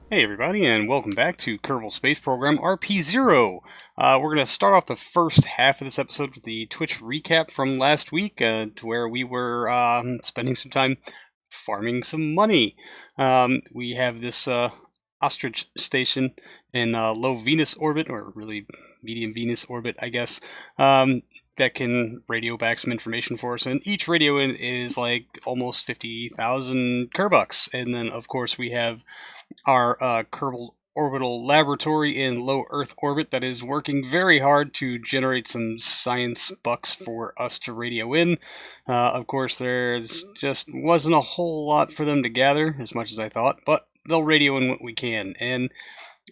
Hey everybody, and welcome back to Kerbal Space Program RP-0. We're going to start off the first half of this episode with the Twitch recap from last week, to where we were spending some time farming some money. We have this ostrich station in low Venus orbit, or really medium Venus orbit, I guess, that can radio back some information for us, and each radio in is like almost 50,000 Kerbucks. And then, of course, we have our Kerbal Orbital Laboratory in low Earth orbit that is working very hard to generate some science bucks for us to radio in. Of course, there's just wasn't a whole lot for them to gather, as much as I thought, but they'll radio in what we can. And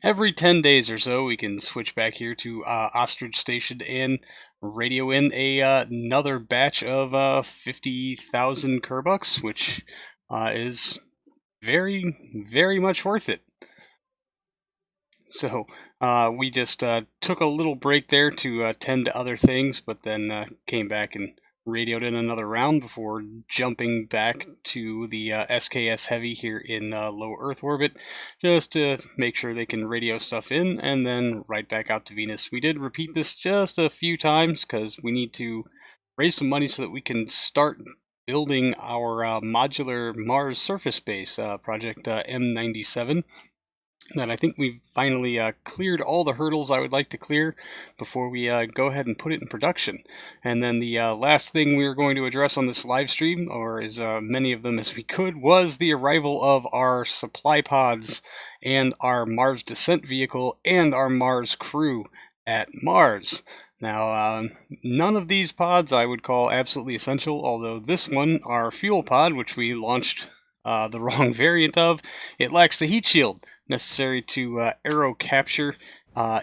every 10 days or so, we can switch back here to Ostrich Station and radio in another batch of 50,000 Kerbucks, which is very, very much worth it. So we just took a little break there to tend to other things, but then came back and radioed in another round before jumping back to the SKS Heavy here in low Earth orbit, just to make sure they can radio stuff in, and then right back out to Venus. We did repeat this just a few times because we need to raise some money so that we can start building our modular Mars surface base project M97. That I think we've finally cleared all the hurdles I would like to clear before we go ahead and put it in production. And then the last thing we are going to address on this live stream, or as many of them as we could, was the arrival of our supply pods and our Mars descent vehicle and our Mars crew at Mars. Now, none of these pods I would call absolutely essential, although this one, our fuel pod, which we launched the wrong variant of, it lacks the heat shield necessary to Aero capture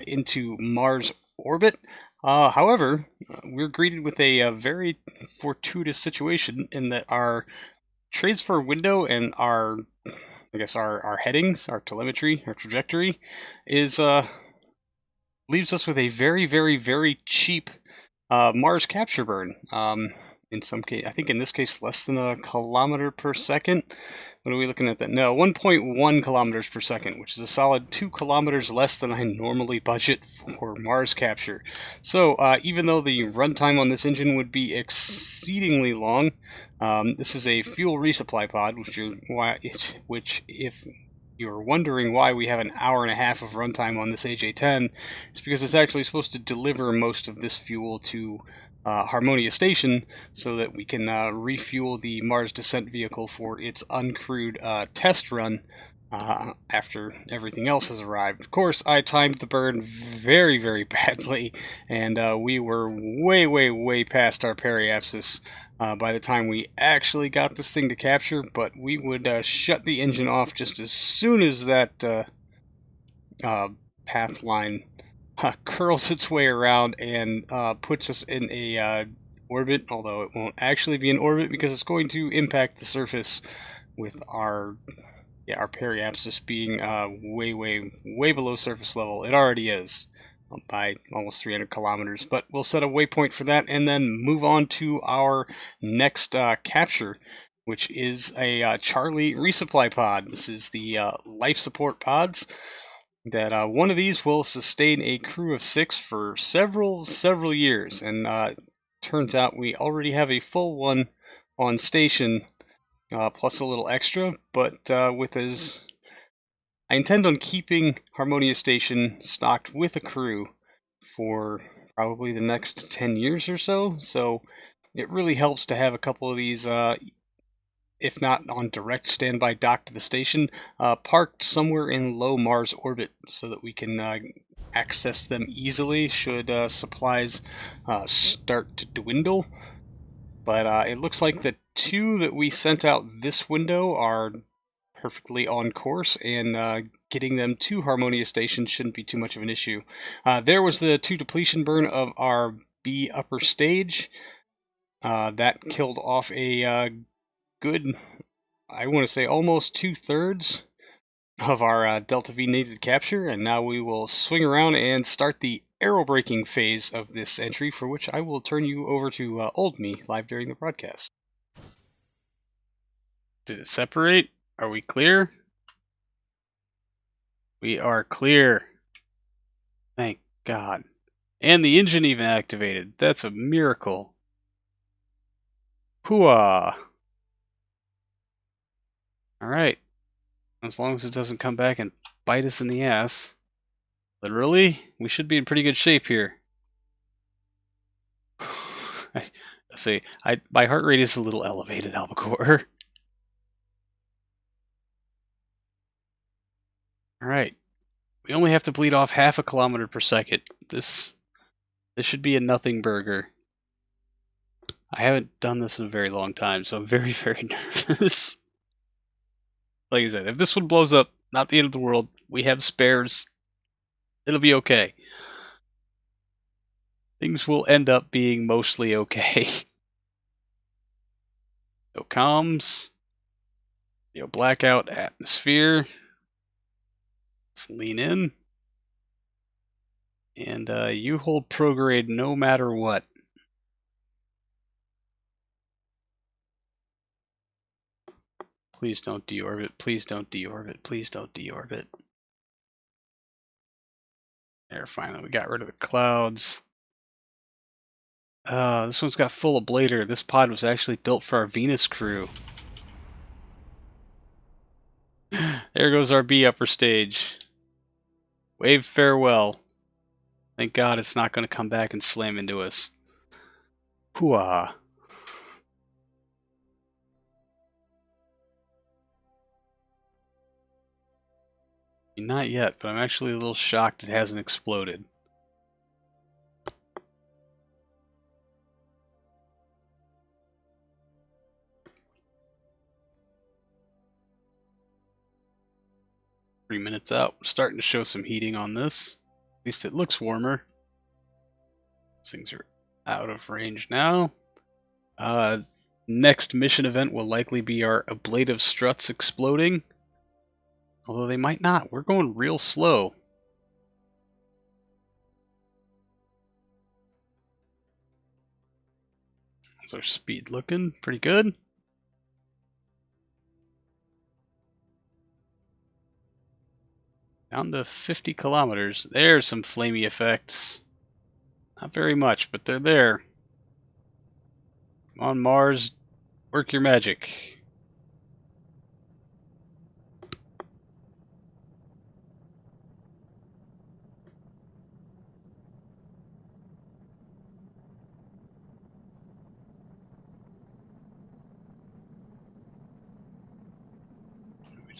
into Mars orbit. However, we're greeted with a very fortuitous situation in that our transfer window and our, I guess, our headings, our telemetry, our trajectory is leaves us with a very, very, very cheap Mars capture burn. In some case, I think in this case, less than a kilometer per second. What are we looking at that? No, 1.1 kilometers per second, which is a solid 2 kilometers less than I normally budget for Mars capture. So even though the runtime on this engine would be exceedingly long, this is a fuel resupply pod, which if you're wondering why we have an hour and a half of runtime on this AJ-10, it's because it's actually supposed to deliver most of this fuel to Harmonia Station so that we can refuel the Mars descent vehicle for its uncrewed test run after everything else has arrived. Of course, I timed the burn very, very badly, and we were way, way, way past our periapsis by the time we actually got this thing to capture, but we would shut the engine off just as soon as that path line curls its way around and puts us in a orbit, although it won't actually be an orbit because it's going to impact the surface with our periapsis being way, way, way below surface level. It already is by almost 300 kilometers, but we'll set a waypoint for that and then move on to our next capture, which is a Charlie resupply pod. This is the life support pods. That one of these will sustain a crew of 6 for several years, and turns out we already have a full one on station, plus a little extra. But I intend on keeping Harmonia Station stocked with a crew for probably the next 10 years or so. So it really helps to have a couple of these, if not on direct standby dock to the station, parked somewhere in low Mars orbit so that we can access them easily should supplies start to dwindle. But it looks like the 2 that we sent out this window are perfectly on course, and getting them to Harmonia Station shouldn't be too much of an issue. There was the 2 depletion burn of our B upper stage. That killed off a good, I want to say almost 2/3 of our Delta V needed capture, and now we will swing around and start the Aerobraking phase of this entry, for which I will turn you over to Old Me live during the broadcast. Did it separate? Are we clear? We are clear. Thank God. And the engine even activated. That's a miracle. Hooah! Alright. As long as it doesn't come back and bite us in the ass. Literally, we should be in pretty good shape here. My heart rate is a little elevated, Albacore. Alright. We only have to bleed off 0.5 kilometer per second. This should be a nothing burger. I haven't done this in a very long time, so I'm very, very nervous. Like I said, if this one blows up, not the end of the world. We have spares. It'll be okay. Things will end up being mostly okay. No comms. Blackout atmosphere. Let's lean in. And you hold prograde no matter what. Please don't deorbit. Please don't deorbit. Please don't deorbit. There, finally, we got rid of the clouds. This one's got full ablator. This pod was actually built for our Venus crew. There goes our B upper stage. Wave farewell. Thank God it's not going to come back and slam into us. Hooah. Not yet, but I'm actually a little shocked it hasn't exploded. Three minutes out. We're starting to show some heating on this. At least it looks warmer. Things are out of range now. Next mission event will likely be our ablative struts exploding. Although they might not. We're going real slow. How's our speed looking? Pretty good. Down to 50 kilometers. There's some flamey effects. Not very much, but they're there. Come on, Mars. Work your magic.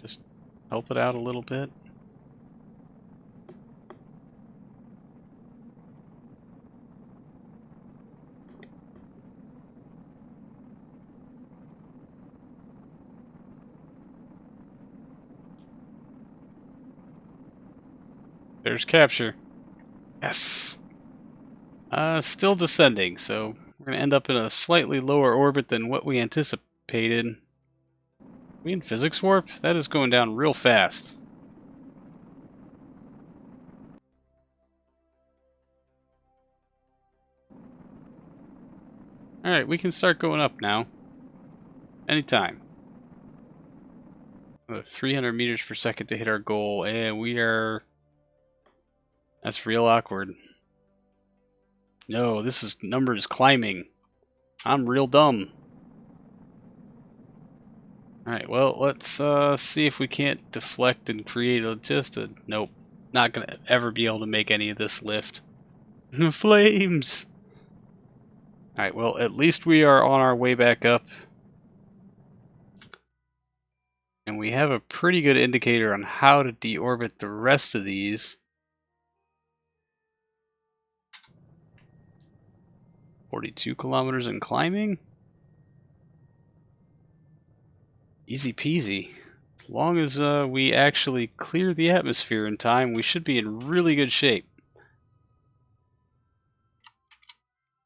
Just help it out a little bit. There's capture. Yes. Still descending, so we're going to end up in a slightly lower orbit than what we anticipated. We in physics warp? That is going down real fast. Alright, we can start going up now. Anytime. 300 meters per second to hit our goal, and we are... That's real awkward. No, this number is climbing. I'm real dumb. Alright, well, let's see if we can't deflect and create nope. Not gonna ever be able to make any of this lift. Flames! Alright, well, at least we are on our way back up. And we have a pretty good indicator on how to deorbit the rest of these. 42 kilometers and climbing? Easy peasy. As long as we actually clear the atmosphere in time, we should be in really good shape.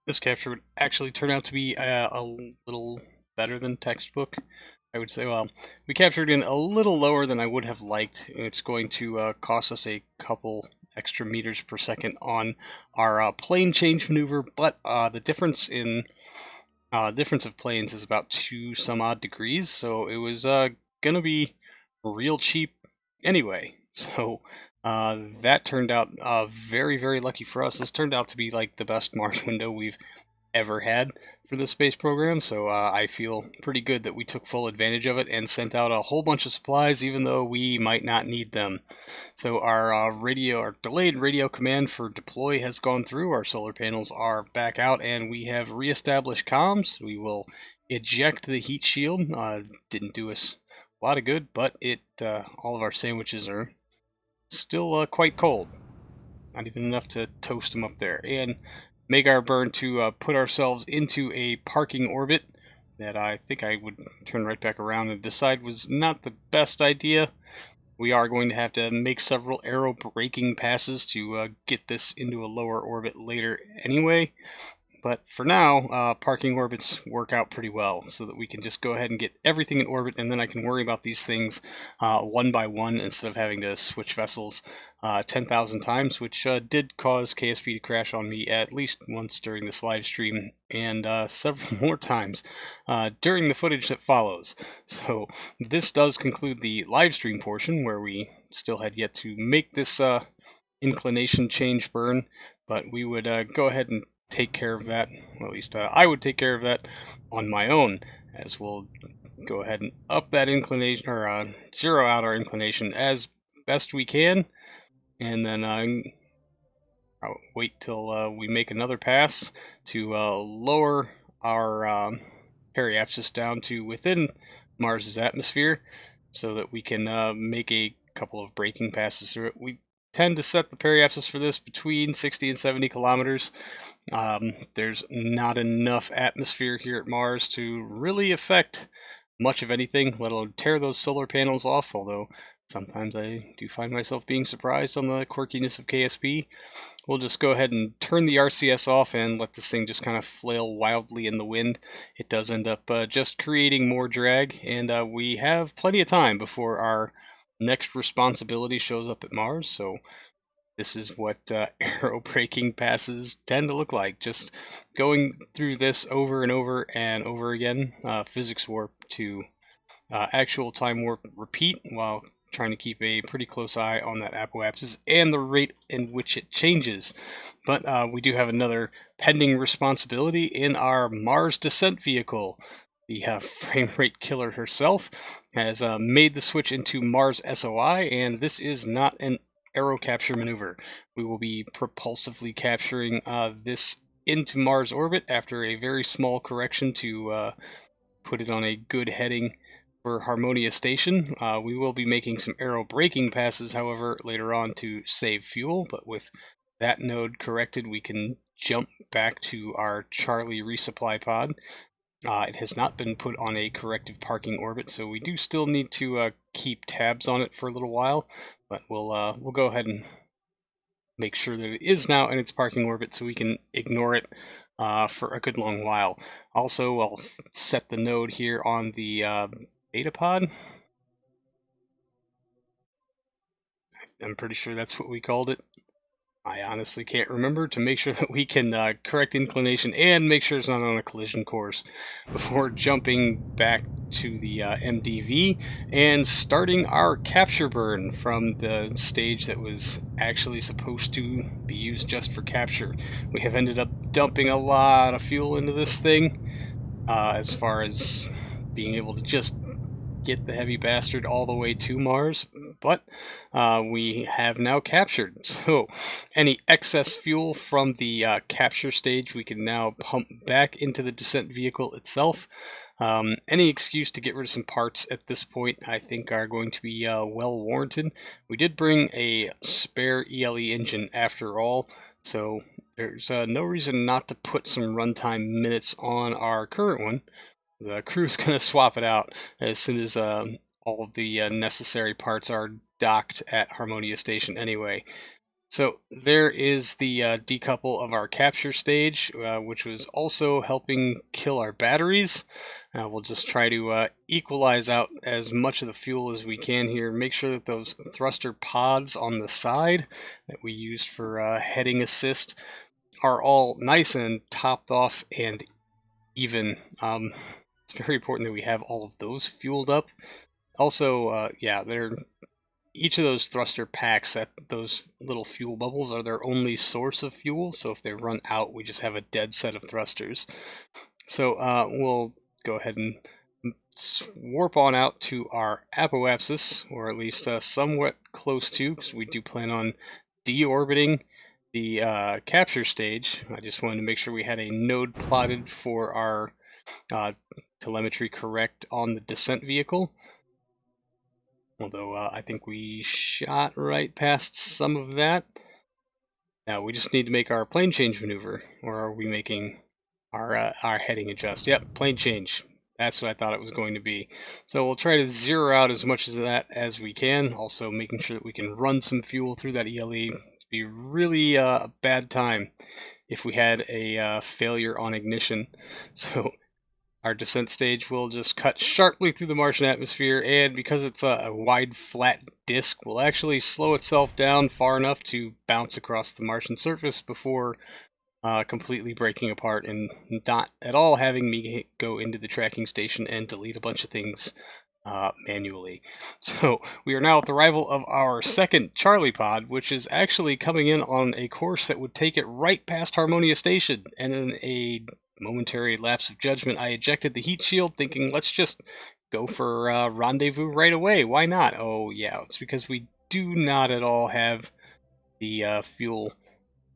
This capture would actually turn out to be a little better than textbook. I would say, well, we captured in a little lower than I would have liked. It's going to cost us a couple extra meters per second on our plane change maneuver, but the difference of planes is about 2 some odd degrees, so it was gonna be real cheap anyway. So that turned out very, very lucky for us. This turned out to be like the best Mars window we've ever had for the space program, so I feel pretty good that we took full advantage of it and sent out a whole bunch of supplies even though we might not need them. So our delayed radio command for deploy has gone through, our solar panels are back out, and we have reestablished comms. We will eject the heat shield. Didn't do us a lot of good, but all of our sandwiches are still quite cold. Not even enough to toast them up there. And make our burn to put ourselves into a parking orbit that I think I would turn right back around and decide was not the best idea. We are going to have to make several aerobraking passes to get this into a lower orbit later anyway. But for now, parking orbits work out pretty well, so that we can just go ahead and get everything in orbit, and then I can worry about these things one by one instead of having to switch vessels 10,000 times, which did cause KSP to crash on me at least once during this live stream, and several more times during the footage that follows. So this does conclude the live stream portion, where we still had yet to make this inclination change burn, but we would go ahead and take care of that. Well, at least I would take care of that on my own, as we'll go ahead and up that inclination, or zero out our inclination as best we can, and then I'll wait till we make another pass to lower our periapsis down to within Mars's atmosphere, so that we can make a couple of braking passes through it. We tend to set the periapsis for this between 60 and 70 kilometers. There's not enough atmosphere here at Mars to really affect much of anything, let alone tear those solar panels off, although sometimes I do find myself being surprised on the quirkiness of KSP. We'll just go ahead and turn the RCS off and let this thing just kind of flail wildly in the wind. It does end up just creating more drag, and we have plenty of time before our next responsibility shows up at Mars, so this is what aerobraking passes tend to look like. Just going through this over and over and over again, physics warp to actual time warp repeat, while trying to keep a pretty close eye on that apoapsis and the rate in which it changes. But we do have another pending responsibility in our Mars descent vehicle. The frame rate killer herself has made the switch into Mars SOI, and this is not an aero capture maneuver. We will be propulsively capturing this into Mars orbit after a very small correction to put it on a good heading for Harmonia Station. We will be making some aerobraking passes, however, later on to save fuel, but with that node corrected, we can jump back to our Charlie resupply pod. It has not been put on a corrective parking orbit, so we do still need to keep tabs on it for a little while, but we'll go ahead and make sure that it is now in its parking orbit so we can ignore it for a good long while. Also, I'll set the node here on the beta pod. I'm pretty sure that's what we called it. I honestly can't remember, to make sure that we can correct inclination and make sure it's not on a collision course before jumping back to the MDV and starting our capture burn from the stage that was actually supposed to be used just for capture. We have ended up dumping a lot of fuel into this thing, as far as being able to just get the heavy bastard all the way to Mars, but we have now captured. So any excess fuel from the capture stage we can now pump back into the descent vehicle itself. Any excuse to get rid of some parts at this point I think are going to be well warranted. We did bring a spare ELE engine after all, so there's no reason not to put some runtime minutes on our current one. The crew's going to swap it out as soon as all of the necessary parts are docked at Harmonia Station anyway. So there is the decouple of our capture stage, which was also helping kill our batteries. We'll just try to equalize out as much of the fuel as we can here. Make sure that those thruster pods on the side that we used for heading assist are all nice and topped off and even. It's very important that we have all of those fueled up. Also, yeah, they're each of those thruster packs, those little fuel bubbles are their only source of fuel, so if they run out, we just have a dead set of thrusters. So we'll go ahead and warp on out to our apoapsis, or at least somewhat close to, because we do plan on deorbiting the capture stage. I just wanted to make sure we had a node plotted for our telemetry correct on the descent vehicle. Although I think we shot right past some of that. Now we just need to make our plane change maneuver, or are we making our heading adjust? Yep, plane change. That's what I thought it was going to be. So we'll try to zero out as much of that as we can. Also making sure that we can run some fuel through that ELE. It'd be really a bad time if we had a failure on ignition. So our descent stage will just cut sharply through the Martian atmosphere, and because it's a wide, flat disk, will actually slow itself down far enough to bounce across the Martian surface before completely breaking apart and not at all having me go into the tracking station and delete a bunch of things manually. So we are now at the arrival of our second Charlie pod, which is actually coming in on a course that would take it right past Harmonia Station, and in a momentary lapse of judgment, I ejected the heat shield, thinking, let's just go for rendezvous right away. Why not? Oh, yeah, it's because we do not at all have the fuel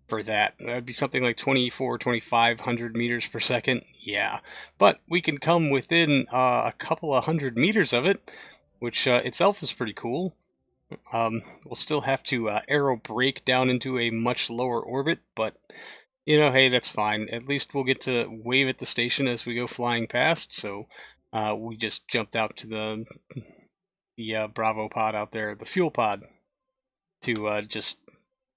for that. That would be something like 2,500 meters per second. Yeah, but we can come within a couple of hundred meters of it, which itself is pretty cool. We'll still have to aerobrake down into a much lower orbit, but you know, hey, that's fine. At least we'll get to wave at the station as we go flying past. So we just jumped out to the Bravo pod out there, the fuel pod, to just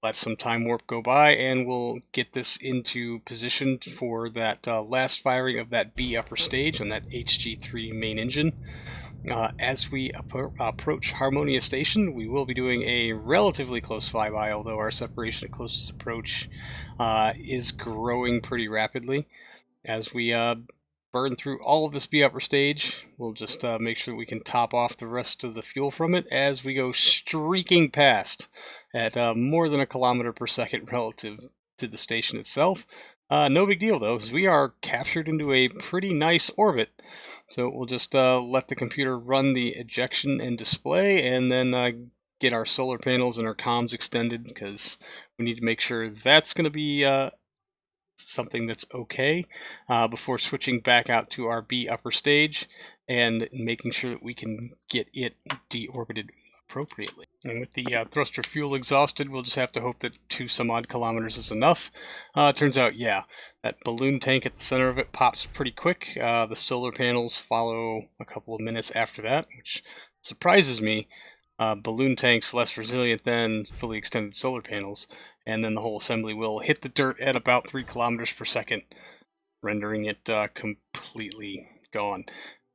let some time warp go by, and we'll get this into position for that last firing of that B upper stage on that HG3 main engine. As we approach Harmonia Station, we will be doing a relatively close flyby, although our separation at closest approach is growing pretty rapidly. As we burn through all of this B upper stage, we'll just make sure we can top off the rest of the fuel from it as we go streaking past at more than 1 kilometer per second relative to the station itself. No big deal though, because we are captured into a pretty nice orbit. So we'll just let the computer run the ejection and display, and then get our solar panels and our comms extended, because we need to make sure that's going to be something that's okay before switching back out to our B upper stage and making sure that we can get it deorbited appropriately. And with the thruster fuel exhausted, we'll just have to hope that 2 some odd kilometers is enough. Turns out, yeah, that balloon tank at the center of it pops pretty quick. The solar panels follow a couple of minutes after that, which surprises me. Balloon tanks less resilient than fully extended solar panels, and then the whole assembly will hit the dirt at about 3 kilometers per second, rendering it completely gone.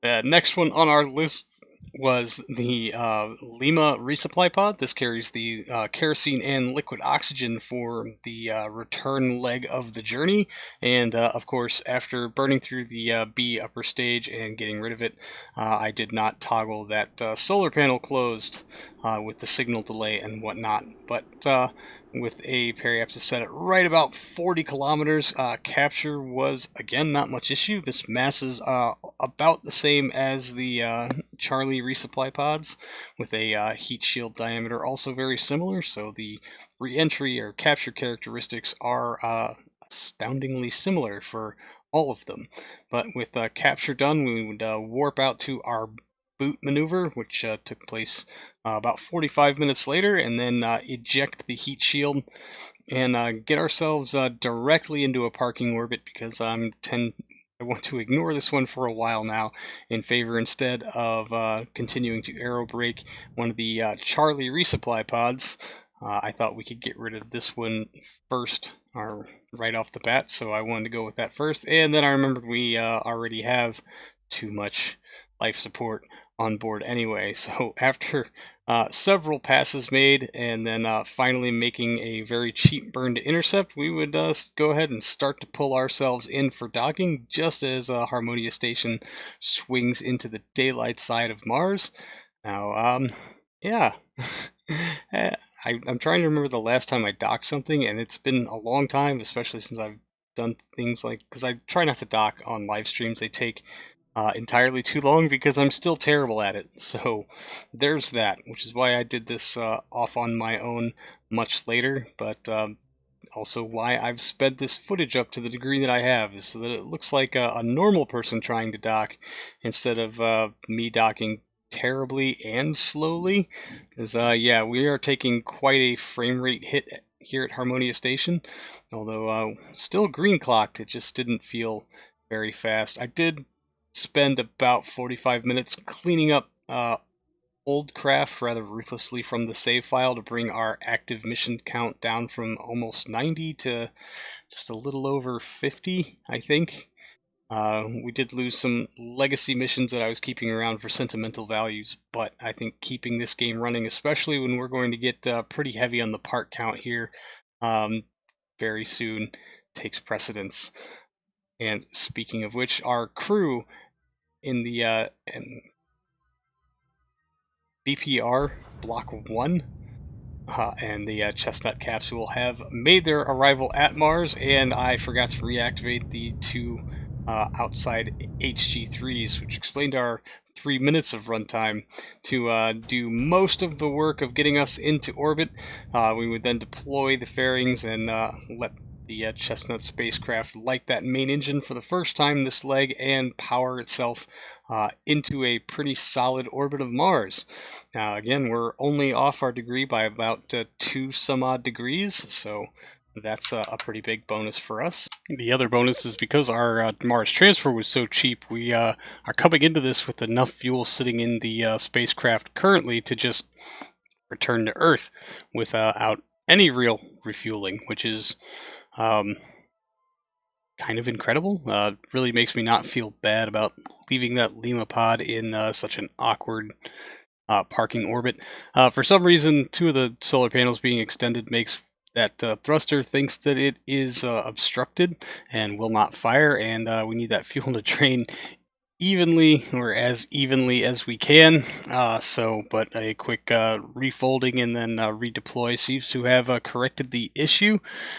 Next one on our list was the Lima resupply pod. This carries the kerosene and liquid oxygen for the return leg of the journey, and of course, after burning through the B upper stage and getting rid of it, I did not toggle that solar panel closed with the signal delay and whatnot, but with a periapsis set at right about 40 kilometers, capture was again not much issue. This mass is about the same as the Charlie resupply pods, with a heat shield diameter also very similar, so the reentry or capture characteristics are astoundingly similar for all of them. But with capture done, we would warp out to our boot maneuver, which took place about 45 minutes later, and then eject the heat shield and get ourselves directly into a parking orbit, because I want to ignore this one for a while now, in favor instead of continuing to aerobrake one of the Charlie resupply pods. I thought we could get rid of this one first, or right off the bat, so I wanted to go with that first, and then I remembered we already have too much life support on board anyway. So after several passes made, and then finally making a very cheap burn to intercept, we would go ahead and start to pull ourselves in for docking, just as Harmonia Station swings into the daylight side of Mars. Now, yeah, I'm trying to remember the last time I docked something, and it's been a long time, especially since I've done things like, because I try not to dock on live streams. They take entirely too long because I'm still terrible at it. So there's that, which is why I did this off on my own much later, but also why I've sped this footage up to the degree that I have, is so that it looks like a normal person trying to dock instead of me docking terribly and slowly. Because yeah, we are taking quite a frame rate hit here at Harmonia Station, although still green clocked. It just didn't feel very fast. I did spend about 45 minutes cleaning up old craft rather ruthlessly from the save file to bring our active mission count down from almost 90 to just a little over 50, I think. We did lose some legacy missions that I was keeping around for sentimental values, but I think keeping this game running, especially when we're going to get pretty heavy on the part count here very soon, takes precedence. And speaking of which, our crew in the BPR Block 1 and the Chestnut capsule have made their arrival at Mars, and I forgot to reactivate the two outside HG3s, which explained our 3 minutes of runtime to do most of the work of getting us into orbit. We would then deploy the fairings and let the Chestnut spacecraft light that main engine for the first time this leg and power itself into a pretty solid orbit of Mars. Now, again, we're only off our degree by about 2 some odd degrees, so that's a pretty big bonus for us. The other bonus is because our Mars transfer was so cheap, we are coming into this with enough fuel sitting in the spacecraft currently to just return to Earth without any real refueling, which is kind of incredible. Really makes me not feel bad about leaving that Lima pod in such an awkward parking orbit. For some reason, 2 of the solar panels being extended makes that thruster thinks that it is obstructed and will not fire, and we need that fuel to drain evenly, or as evenly as we can. But a quick refolding and then redeploy seems to have corrected the issue.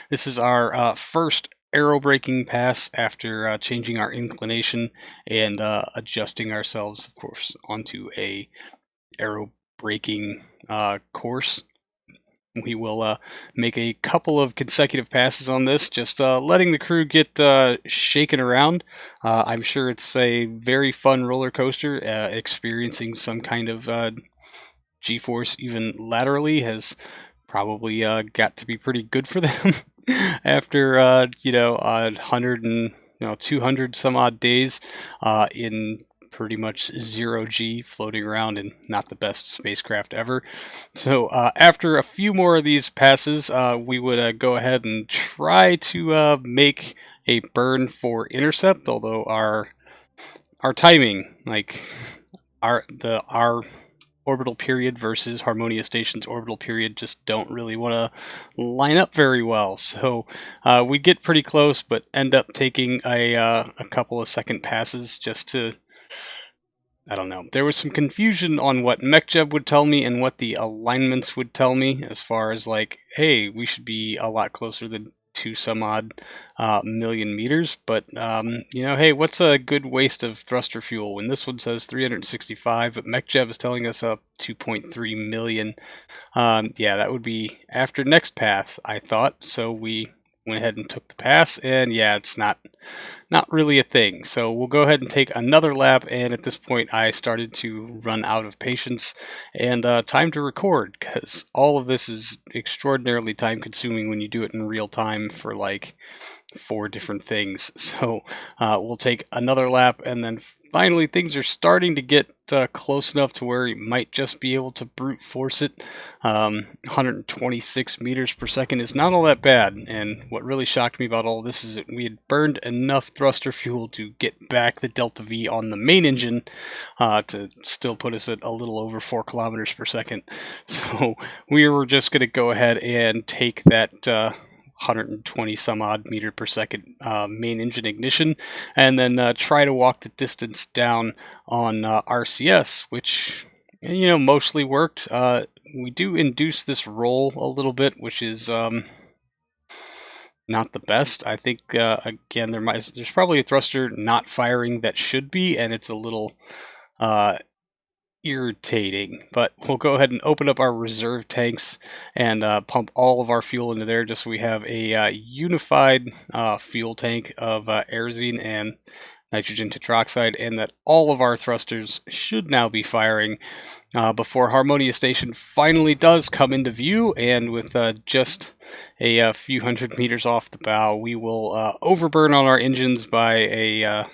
This is our first Aerobraking pass after changing our inclination and adjusting ourselves, of course, onto a Aerobraking course. We will make a couple of consecutive passes on this, just letting the crew get shaken around. I'm sure it's a very fun roller coaster. Experiencing some kind of G-force even laterally has probably got to be pretty good for them after 100 and 200 some odd days in pretty much 0G floating around in not the best spacecraft ever. So after a few more of these passes, we would go ahead and try to make a burn for Intercept, although our timing, like our orbital period versus Harmonia Station's orbital period, just don't really want to line up very well. So we get pretty close, but end up taking a couple of second passes just to, I don't know. There was some confusion on what Mech Jeb would tell me and what the alignments would tell me, as far as like, hey, we should be a lot closer than 2 some odd million meters. But hey, what's a good waste of thruster fuel when this one says 365, but Mech Jeb is telling us 2.3 million? Yeah, that would be after next pass, I thought. So we went ahead and took the pass, and yeah, it's not really a thing. So we'll go ahead and take another lap, and at this point I started to run out of patience and time to record, because all of this is extraordinarily time consuming when you do it in real time for like 4 different things. So we'll take another lap, and then finally things are starting to get close enough to where you might just be able to brute force it. 126 meters per second is not all that bad, and what really shocked me about all this is that we had burned enough thruster fuel to get back the Delta V on the main engine to still put us at a little over 4 kilometers per second. So we were just going to go ahead and take that 120 some odd meter per second main engine ignition, and then try to walk the distance down on RCS, which mostly worked. we do induce this roll a little bit, which is not the best. I think again there's probably a thruster not firing that should be, and it's a little irritating. But we'll go ahead and open up our reserve tanks and pump all of our fuel into there, just so we have a unified fuel tank of aerosine and nitrogen tetroxide, and that all of our thrusters should now be firing before Harmonia Station finally does come into view. And with just a few hundred meters off the bow, we will overburn on our engines by a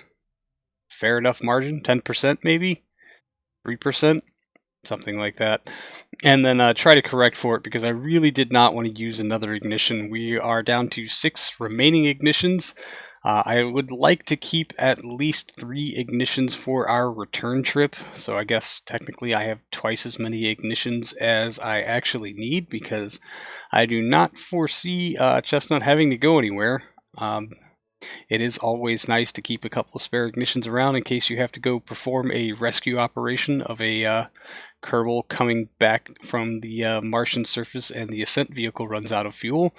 fair enough margin, 10% maybe, 3%, something like that, and then try to correct for it, because I really did not want to use another ignition. We are down to 6 remaining ignitions. I would like to keep at least 3 ignitions for our return trip, so I guess technically I have twice as many ignitions as I actually need, because I do not foresee Chestnut having to go anywhere. It is always nice to keep a couple of spare ignitions around in case you have to go perform a rescue operation of a Kerbal coming back from the Martian surface and the ascent vehicle runs out of fuel.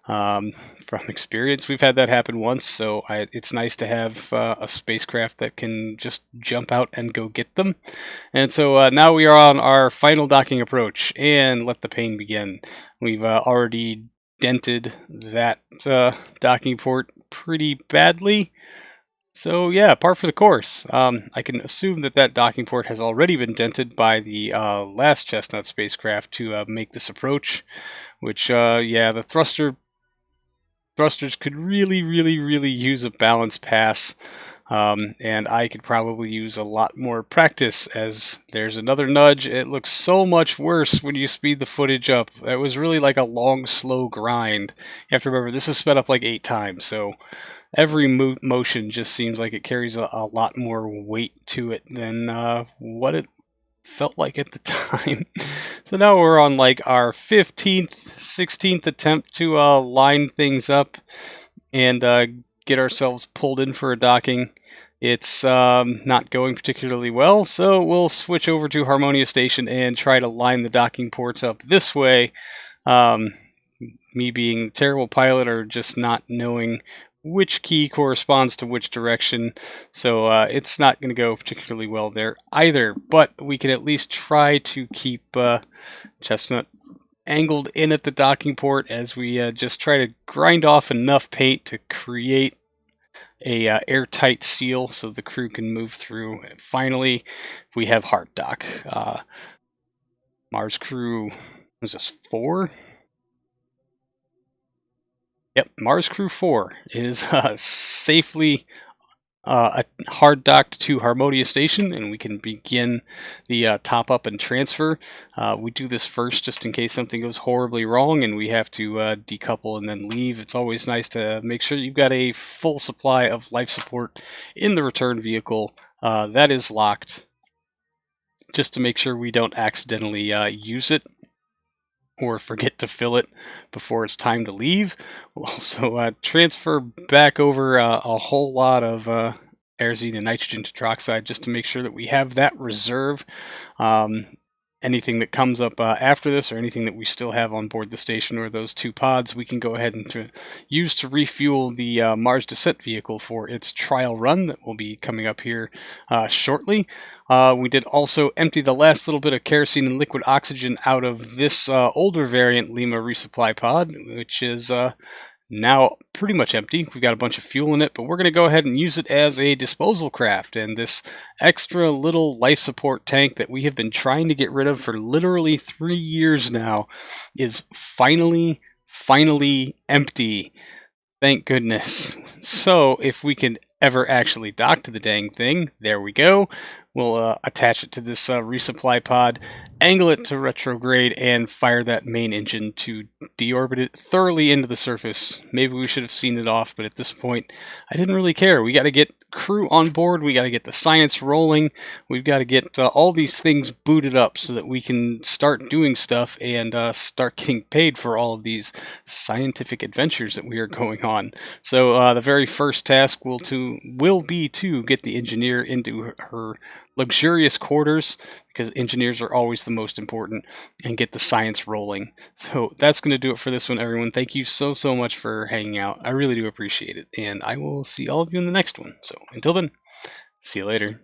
From experience, we've had that happen once, so it's nice to have a spacecraft that can just jump out and go get them. And so now we are on our final docking approach, and let the pain begin. We've already dented that docking port pretty badly. So yeah, par for the course. I can assume that docking port has already been dented by the last Chestnut spacecraft to make this approach, which yeah, the thrusters could really use a balance pass. And I could probably use a lot more practice, as there's another nudge. It looks so much worse when you speed the footage up. That was really like a long, slow grind. You have to remember, this is sped up like 8 times, so every motion just seems like it carries a lot more weight to it than what it felt like at the time. So now we're on like our 15th, 16th attempt to line things up and get ourselves pulled in for a docking. It's not going particularly well, so we'll switch over to Harmonia Station and try to line the docking ports up this way. Me being a terrible pilot, or just not knowing which key corresponds to which direction, so it's not going to go particularly well there either, but we can at least try to keep Chestnut angled in at the docking port as we just try to grind off enough paint to create a airtight seal so the crew can move through. And finally, we have hard dock. Mars crew, was this 4? Yep, Mars crew 4 is safely hard docked to Harmonia Station, and we can begin the top up and transfer. We do this first just in case something goes horribly wrong and we have to decouple and then leave. It's always nice to make sure you've got a full supply of life support in the return vehicle that is locked, just to make sure we don't accidentally use it or forget to fill it before it's time to leave. We'll also transfer back over a whole lot of aerosine and nitrogen tetroxide, just to make sure that we have that reserve. Anything that comes up after this, or anything that we still have on board the station, or those 2 pods, we can go ahead and use to refuel the Mars descent vehicle for its trial run that will be coming up here shortly. We did also empty the last little bit of kerosene and liquid oxygen out of this older variant Lima resupply pod, which is now pretty much empty. We've got a bunch of fuel in it, but we're going to go ahead and use it as a disposal craft. And this extra little life support tank that we have been trying to get rid of for literally 3 years now is finally empty. Thank goodness. So if we can ever actually dock to the dang thing, there we go. We'll attach it to this resupply pod, angle it to retrograde, and fire that main engine to deorbit it thoroughly into the surface. Maybe we should have seen it off, but at this point, I didn't really care. We got to get crew on board. We got to get the science rolling. We've got to get all these things booted up so that we can start doing stuff and start getting paid for all of these scientific adventures that we are going on. So the very first task will be to get the engineer into her luxurious quarters, because engineers are always the most important, and get the science rolling. So that's going to do it for this one, everyone. Thank you so much for hanging out. I really do appreciate it, and I will see all of you in the next one. So until then, see you later.